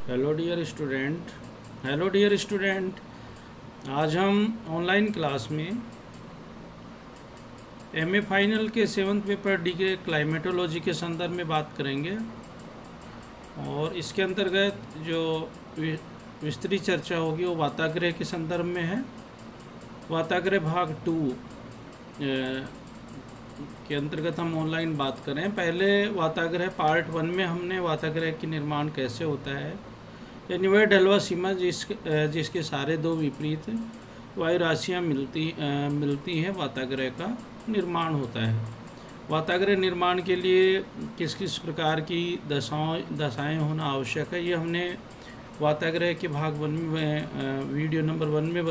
Hello dear student. आज हम online class में एमए फाइनल के 7th पेपर डी के क्लाइमेटोलॉजी के संदर्भ में बात करेंगे और इसके अंतर्गत जो विस्तृत चर्चा होगी वो वाताग्रह के संदर्भ में है। वाताग्रह भाग 2 के अंतर्गत हम ऑनलाइन बात करें। पहले वाताग्रह पार्ट 1 में हमने वाताग्रह के निर्माण कैसे होता है, यानी वह ढलवा सीमा जिसके सारे दो विपरीत वायु राशियाँ मिलती हैं, वाताग्रह का निर्माण होता है। वाताग्रह निर्माण के लिए किस किस प्रकार की दशाएं होना आवश्यक है, ये हमने वाताग्रह के भाग 1 में वीडियो नंबर 1 में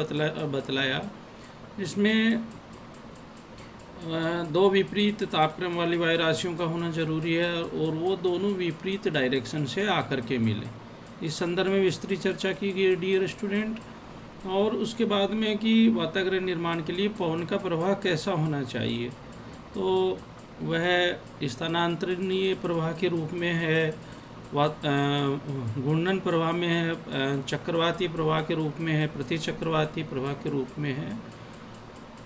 बतलाया। इसमें दो विपरीत तापक्रम वाली वायु राशियों का होना जरूरी है और वो दोनों विपरीत डायरेक्शन से आकर के मिले। इस संदर्भ में विस्तृत चर्चा की गई डियर स्टूडेंट। और उसके बाद में कि वाताग्रह निर्माण के लिए पवन का प्रवाह कैसा होना चाहिए, तो वह स्थानांतरणीय प्रवाह के रूप में है, घूर्णन प्रवाह में है, चक्रवाती प्रवाह के रूप में है, प्रतिचक्रवाती प्रवाह के रूप में है।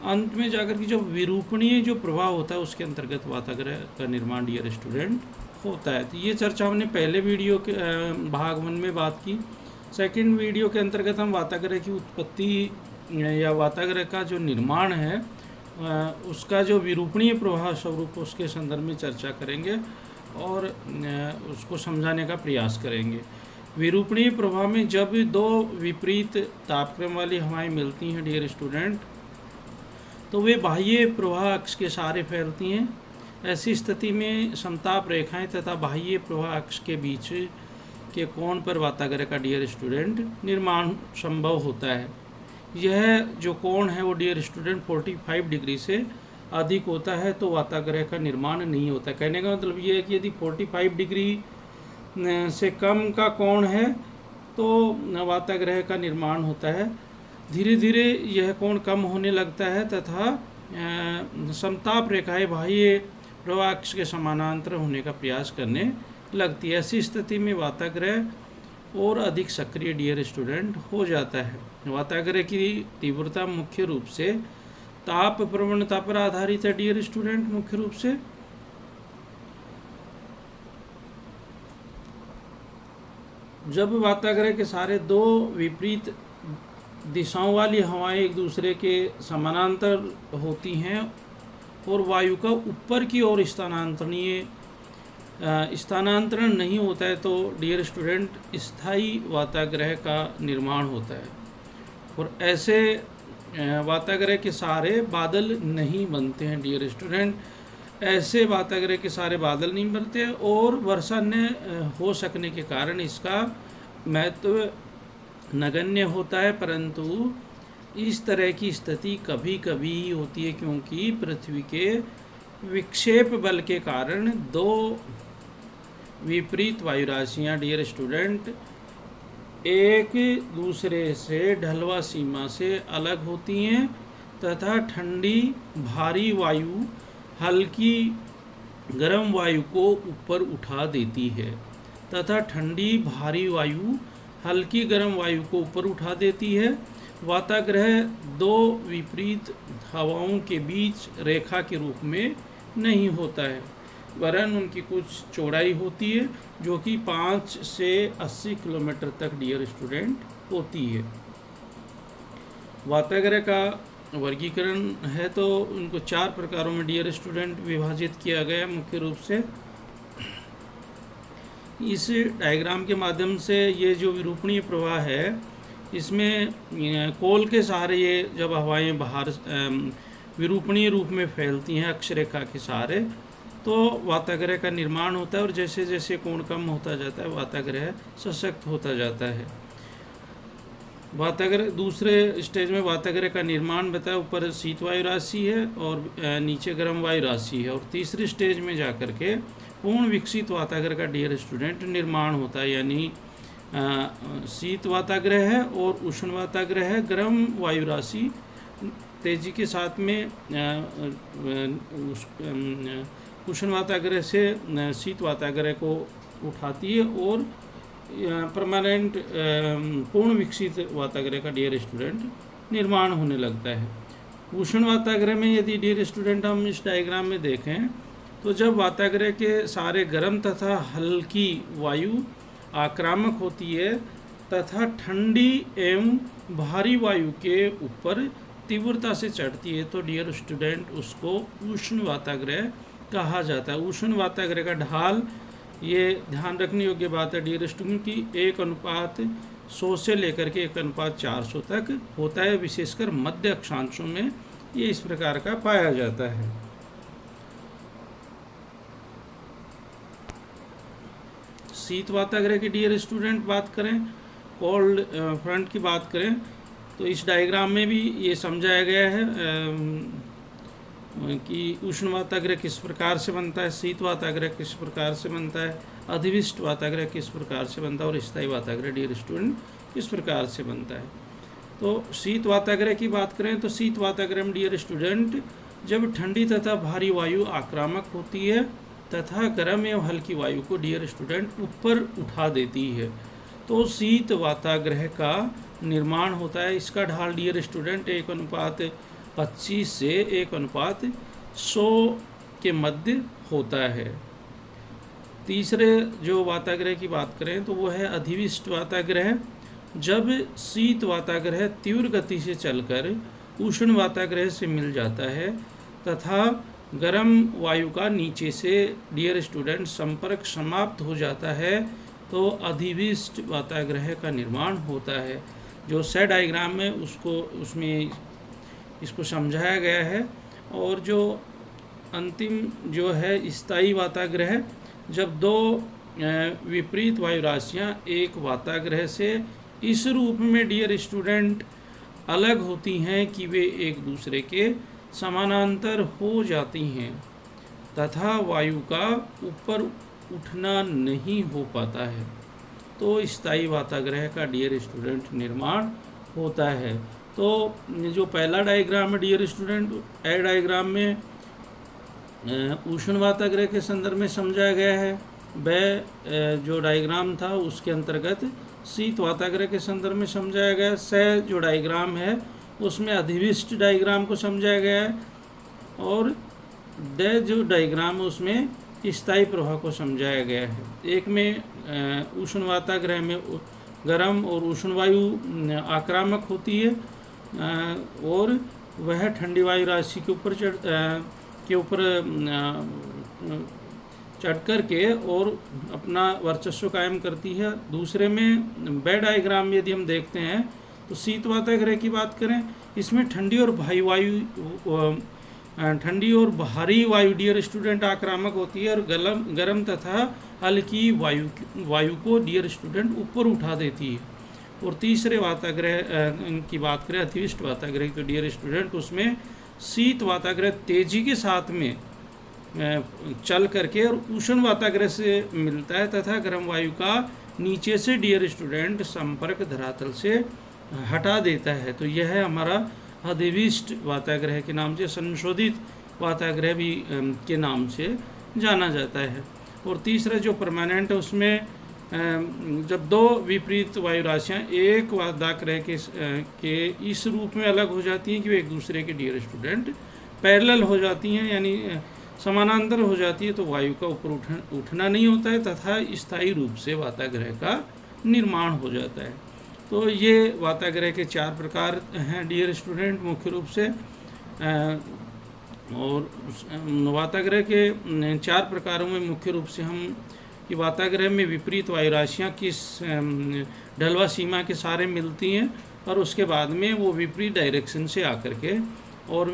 अंत में जाकर के जो विरूपणीय जो प्रवाह होता है उसके अंतर्गत वाताग्रह का निर्माण डियर स्टूडेंट होता है। तो ये चर्चा हमने पहले वीडियो के भाग 1 में बात की। सेकंड वीडियो के अंतर्गत हम वाताग्रह की उत्पत्ति या वाताग्रह का जो निर्माण है उसका जो विरूपणीय प्रवाह स्वरूप उसके संदर्भ में चर्चा करेंगे और उसको समझाने का प्रयास करेंगे। विरूपणीय प्रवाह में जब दो विपरीत तापक्रम वाली हवाएं मिलती हैं डियर स्टूडेंट, तो वे बाह्य प्रवाह अक्ष के सहारे फैलती हैं। ऐसी स्थिति में समताप रेखाएं तथा बाह्य प्रवाह अक्ष के बीच के कोण पर वाताग्रह का डियर स्टूडेंट निर्माण संभव होता है। यह जो कोण है वो डियर स्टूडेंट 45 डिग्री से अधिक होता है तो वाताग्रह का निर्माण नहीं होता। कहने का मतलब ये है कि यदि 45 डिग्री से कम का कोण है तो वाताग्रह का निर्माण होता है। धीरे धीरे यह कोण कम होने लगता है तथा समताप रेखाएं बाह्य प्रवाह अक्ष के समानांतर होने का प्रयास करने लगती है। ऐसी स्थिति में वाताग्रह और अधिक सक्रिय डियर स्टूडेंट हो जाता है। वाताग्रह की तीव्रता मुख्य रूप से ताप प्रवणता पर आधारित है डियर स्टूडेंट। मुख्य रूप से जब वाताग्रह के सारे दो विपरीत दिशाओं वाली हवाएं एक दूसरे के समानांतर होती हैं और वायु का ऊपर की ओर स्थानांतरण नहीं होता है तो डियर स्टूडेंट स्थायी वाताग्रह का निर्माण होता है। और ऐसे वाताग्रह के सारे बादल नहीं बनते हैं डियर स्टूडेंट। ऐसे वाताग्रह के सारे बादल नहीं बनते और वर्षा न हो सकने के कारण इसका महत्व नगण्य होता है। परंतु इस तरह की स्थिति कभी कभी ही होती है क्योंकि पृथ्वी के विक्षेप बल के कारण दो विपरीत वायु राशियाँ डियर स्टूडेंट एक दूसरे से ढलवा सीमा से अलग होती हैं तथा ठंडी भारी वायु हल्की गर्म वायु को ऊपर उठा देती है तथा ठंडी भारी वायु हल्की गर्म वायु को ऊपर उठा देती है। वाताग्रह दो विपरीत हवाओं के बीच रेखा के रूप में नहीं होता है, वरन उनकी कुछ चौड़ाई होती है जो कि 5 से 80 किलोमीटर तक डियर स्टूडेंट होती है। वाताग्रह का वर्गीकरण है तो उनको 4 प्रकारों में डियर स्टूडेंट विभाजित किया गया। मुख्य रूप से इस डायग्राम के माध्यम से ये जो विरूपणीय प्रवाह है इसमें कोल के सहारे ये जब हवाएं बाहर विरूपणीय रूप में फैलती हैं अक्षरेखा के सहारे तो वाताग्रह का निर्माण होता है और जैसे जैसे कोण कम होता जाता है वाताग्रह सशक्त होता जाता है। वाताग्रह दूसरे स्टेज में वाताग्रह का निर्माण बताया, ऊपर शीत वायु राशि है और नीचे गर्म वायु राशि है। और तीसरे स्टेज में जाकर के पूर्ण विकसित वाताग्रह का डियर स्टूडेंट निर्माण होता है, यानी शीत वाताग्रह है और उष्ण वाताग्रह है। गर्म वायु राशि तेजी के साथ में उष्ण वाताग्रह से शीत वाताग्रह को उठाती है और परमानेंट पूर्ण विकसित वाताग्रह का डियर स्टूडेंट निर्माण होने लगता है। उष्ण वाताग्रह में यदि डियर स्टूडेंट हम इस डायग्राम में देखें तो जब वाताग्रह के सारे गर्म तथा हल्की वायु आक्रामक होती है तथा ठंडी एवं भारी वायु के ऊपर तीव्रता से चढ़ती है तो डियर स्टूडेंट उसको उष्ण वाताग्रह कहा जाता है। उष्ण वाताग्रह का ढाल, ये ध्यान रखने योग्य बात है डियर स्टूडेंट की, 1:100 से लेकर के 1:400 तक होता है। विशेषकर मध्य अक्षांशों में ये इस प्रकार का पाया जाता है। शीत वाताग्रह की डियर स्टूडेंट बात करें, कोल्ड फ्रंट की बात करें तो इस डायग्राम में भी ये समझाया गया है कि उष्ण वाताग्रह किस प्रकार से बनता है, शीत वाताग्रह किस प्रकार से बनता है, अधिविष्ट वाताग्रह किस प्रकार से बनता है और स्थायी वाताग्रह डियर स्टूडेंट किस प्रकार से बनता है। तो शीत वाताग्रह की बात करें तो शीत वाताग्रह में डियर स्टूडेंट जब ठंडी तथा भारी वायु आक्रामक होती है तथा गर्म एवं हल्की वायु को डियर स्टूडेंट ऊपर उठा देती है तो शीत वाताग्रह का निर्माण होता है। इसका ढाल डियर स्टूडेंट 1:25 से 1:100 के मध्य होता है। तीसरे जो वाताग्रह की बात करें तो वो है अधिविष्ट वाताग्रह। जब शीत वाताग्रह तीव्र गति से चलकर उष्ण वाताग्रह से मिल जाता है तथा गर्म वायु का नीचे से डियर स्टूडेंट संपर्क समाप्त हो जाता है तो अधिविष्ट वाताग्रह का निर्माण होता है। जो से डायग्राम में उसमें इसको समझाया गया है। और जो अंतिम जो है स्थायी वाताग्रह, जब दो विपरीत वायु राशियाँ एक वाताग्रह से इस रूप में डियर स्टूडेंट अलग होती हैं कि वे एक दूसरे के समानांतर हो जाती हैं तथा वायु का ऊपर उठना नहीं हो पाता है तो स्थायी वाताग्रह का डियर स्टूडेंट निर्माण होता है। तो जो पहला डायग्राम है डियर स्टूडेंट, ए डायग्राम में उष्ण वाताग्रह के संदर्भ में समझाया गया है। वह जो डायग्राम था उसके अंतर्गत शीत वाताग्रह के संदर्भ में समझाया गया। से जो डायग्राम है उसमें अधिविष्ट डायग्राम को समझाया गया है और ड जो डायग्राम है उसमें स्थायी प्रवाह को समझाया गया है। एक में उष्ण वाताग्रह में गर्म और उष्ण वायु आक्रामक होती है और वह ठंडी वायु राशि के ऊपर चढ़ कर के और अपना वर्चस्व कायम करती है। दूसरे में बे डायग्राम में यदि हम देखते हैं तो शीत वाताग्रह की बात करें, इसमें ठंडी और भारी वायु डियर स्टूडेंट आक्रामक होती है और गर्म तथा हल्की वायु को डियर स्टूडेंट ऊपर उठा देती है। और तीसरे वाताग्रह की बात करें अधिविष्ट वाताग्रह तो डियर स्टूडेंट उसमें शीत वाताग्रह तेजी के साथ में चल करके और उष्ण वाताग्रह से मिलता है तथा गर्म वायु का नीचे से डियर स्टूडेंट संपर्क धरातल से हटा देता है। तो यह है हमारा अधिविष्ट वाताग्रह के नाम से, संशोधित वाताग्रह भी के नाम से जाना जाता है। और तीसरा जो परमानेंट है उसमें जब दो विपरीत वायु राशियाँ एक वाताग्रह के इस रूप में अलग हो जाती हैं कि वे एक दूसरे के डियर स्टूडेंट पैरेलल हो जाती हैं यानी समानांतर हो जाती है तो वायु का ऊपर उठना नहीं होता है तथा स्थायी रूप से वाताग्रह का निर्माण हो जाता है। तो ये वाताग्रह के 4 प्रकार हैं डियर स्टूडेंट मुख्य रूप से। और वाताग्रह के 4 प्रकारों में मुख्य रूप से हम कि वाताग्रह में विपरीत वायु राशियाँ किस ढलवा सीमा के सारे मिलती हैं और उसके बाद में वो विपरीत डायरेक्शन से आकर के और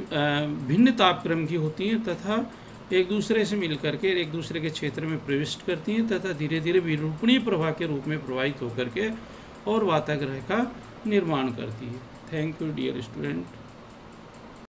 भिन्न तापक्रम की होती हैं तथा एक दूसरे से मिलकर के एक दूसरे के क्षेत्र में प्रविष्ट करती हैं तथा धीरे धीरे विरूपणीय प्रवाह के रूप में प्रवाहित होकर के और वाताग्रह का निर्माण करती है। Thank you dear student.